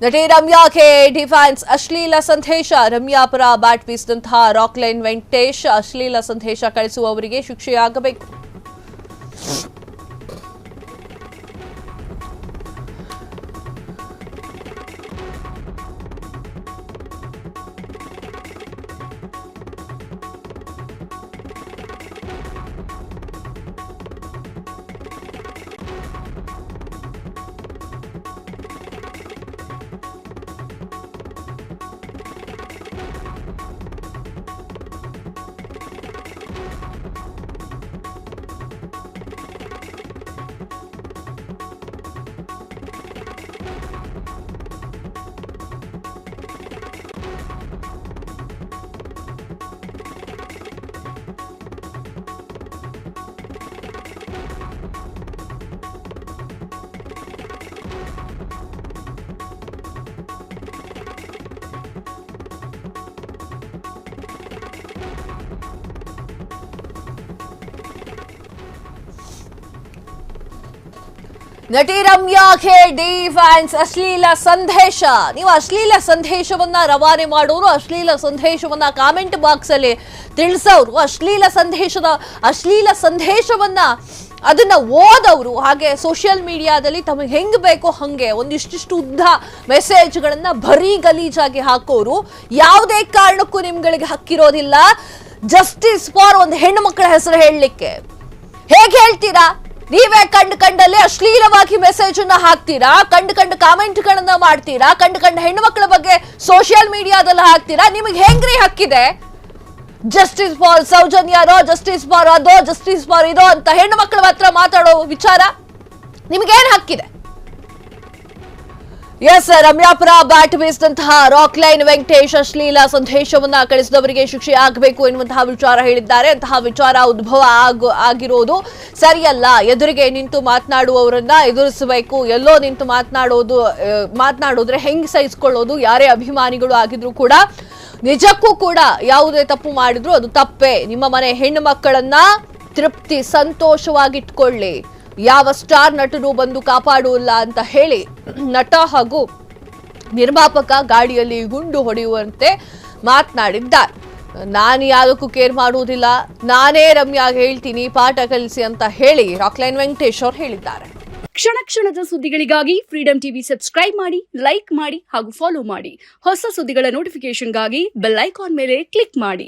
ನಟಿ ರಮ್ಯಾಗೆ ಡಿಫೆನ್ಸ್ ಅಶ್ಲೀಲ ಸಂದೇಶ. ರಮ್ಯಾ ಪರ ಬ್ಯಾಟ್ ಬೀಸಿದಂತಹ ರಾಕ್ಲೈನ್ ವೆಂಕಟೇಶ್ ಅಶ್ಲೀಲ ಸಂದೇಶ ಕಳಿಸುವವರಿಗೆ ಶಿಕ್ಷೆಯಾಗಬೇಕು. ನಟಿ ರಮ್ಯಾಗೆ ಡಿಫೆನ್ಸ್ ಅಶ್ಲೀಲ ಸಂದೇಶ. ನೀವು ಅಶ್ಲೀಲ ಸಂದೇಶವನ್ನ ರವಾನೆ ಮಾಡೋರು, ಅಶ್ಲೀಲ ಸಂದೇಶವನ್ನ ಕಾಮೆಂಟ್ ಬಾಕ್ಸ್ ಅಲ್ಲಿ ತಿಳಿಸೋರು, ಅಶ್ಲೀಲ ಸಂದೇಶವನ್ನ ಅದನ್ನ ಓದೋರು, ಹಾಗೆ ಸೋಷಿಯಲ್ ಮೀಡಿಯಾದಲ್ಲಿ ತಮಗೆ ಹೆಂಗ್ ಬೇಕೋ ಹಂಗೆ ಒಂದಿಷ್ಟು ಉದ್ದ ಮೆಸೇಜ್ಗಳನ್ನ ಬರೀ ಗಲೀಜಾಗಿ ಹಾಕೋರು ಯಾವುದೇ ಕಾರಣಕ್ಕೂ ನಿಮ್ಗಳಿಗೆ ಹಕ್ಕಿರೋದಿಲ್ಲ ಜಸ್ಟಿಸ್ ಫಾರ್ ಒಂದು ಹೆಣ್ಣು ಮಕ್ಕಳ ಹೆಸರು ಹೇಳಲಿಕ್ಕೆ. ಹೇಗೆ ಹೇಳ್ತೀರಾ? ನೀವೇ ಕಂಡಲ್ಲಿ ಅಶ್ಲೀಲವಾಗಿ ಮೆಸೇಜ್ ಅನ್ನ ಹಾಕ್ತೀರಾ, ಕಂಡು ಕಾಮೆಂಟ್ ಗಳನ್ನ ಮಾಡ್ತೀರಾ, ಕಂಡು ಹೆಣ್ಣು ಮಕ್ಕಳ ಬಗ್ಗೆ ಸೋಷಿಯಲ್ ಮೀಡಿಯಾದಲ್ಲಿ ಹಾಕ್ತೀರಾ. ನಿಮಗೆ ಹೆಂಗ್ರಿ ಹಕ್ಕಿದೆ? ಜಸ್ಟಿಸ್ ಫಾರ್ ಸೌಜನ್ಯನೋ, ಜಸ್ಟಿಸ್ ಫಾರ್ ಅದೋ, ಜಸ್ಟಿಸ್ ಫಾರ್ ಇದೋ ಅಂತ ಹೆಣ್ಣು ಮಕ್ಕಳ ಹತ್ರ ಮಾತಾಡೋ ವಿಚಾರ ನಿಮಗೇನ್ ಹಕ್ಕಿದೆ? ಎಸ್, ರಮ್ಯಾಪುರ ಬ್ಯಾಟ್ ಬೀಸಿದಂತಹ ರಾಕ್ಲೈನ್ ವೆಂಕಟೇಶ್ ಅಶ್ಲೀಲ ಸಂದೇಶವನ್ನ ಕಳಿಸಿದವರಿಗೆ ಶಿಕ್ಷೆ ಆಗಬೇಕು ಎನ್ನುವಂತಹ ವಿಚಾರ ಹೇಳಿದ್ದಾರೆ. ಅಂತಹ ವಿಚಾರ ಉದ್ಭವ ಆಗಿರೋದು ಸರಿಯಲ್ಲ. ಎದುರಿಗೆ ನಿಂತು ಮಾತನಾಡುವವರನ್ನ ಎದುರಿಸಬೇಕು. ಎಲ್ಲೋ ನಿಂತು ಮಾತನಾಡೋದ್ರೆ ಹೆಂಗ್ ಸಹಿಸಿಕೊಳ್ಳೋದು? ಯಾರೇ ಅಭಿಮಾನಿಗಳು ಆಗಿದ್ರು ಕೂಡ ನಿಜಕ್ಕೂ ಕೂಡ ಯಾವುದೇ ತಪ್ಪು ಮಾಡಿದ್ರು ಅದು ತಪ್ಪೇ. ನಿಮ್ಮ ಮನೆ ಹೆಣ್ಣು ಮಕ್ಕಳನ್ನ ತೃಪ್ತಿ ಸಂತೋಷವಾಗಿಟ್ಕೊಳ್ಳಿ. ಯಾವ ಸ್ಟಾರ್ ನಟರು ಬಂದು ಕಾಪಾಡುವುದಿಲ್ಲ ಅಂತ ಹೇಳಿ ನಟ ಹಾಗೂ ನಿರ್ಮಾಪಕ ಗಾಡಿಯಲ್ಲಿ ಗುಂಡು ಹೊಡೆಯುವಂತೆ ಮಾತನಾಡಿದ್ದಾರೆ. ನಾನು ಯಾವುದಕ್ಕೂ ಕೇರ್ ಮಾಡುವುದಿಲ್ಲ, ನಾನೇ ರಮ್ಯಾಗೆ ಹೇಳ್ತೀನಿ ಪಾಠ ಕಲಿಸಿ ಅಂತ ಹೇಳಿ ರಾಕ್ಲೈನ್ ವೆಂಕಟೇಶ್ ಅವರು ಹೇಳಿದ್ದಾರೆ. ಕ್ಷಣ ಕ್ಷಣದ ಸುದ್ದಿಗಳಿಗಾಗಿ ಫ್ರೀಡಂ ಟಿವಿ ಸಬ್ಸ್ಕ್ರೈಬ್ ಮಾಡಿ, ಲೈಕ್ ಮಾಡಿ ಹಾಗೂ ಫಾಲೋ ಮಾಡಿ. ಹೊಸ ಸುದ್ದಿಗಳ ನೋಟಿಫಿಕೇಶನ್ಗಾಗಿ ಬೆಲ್ ಐಕಾನ್ ಮೇಲೆ ಕ್ಲಿಕ್ ಮಾಡಿ.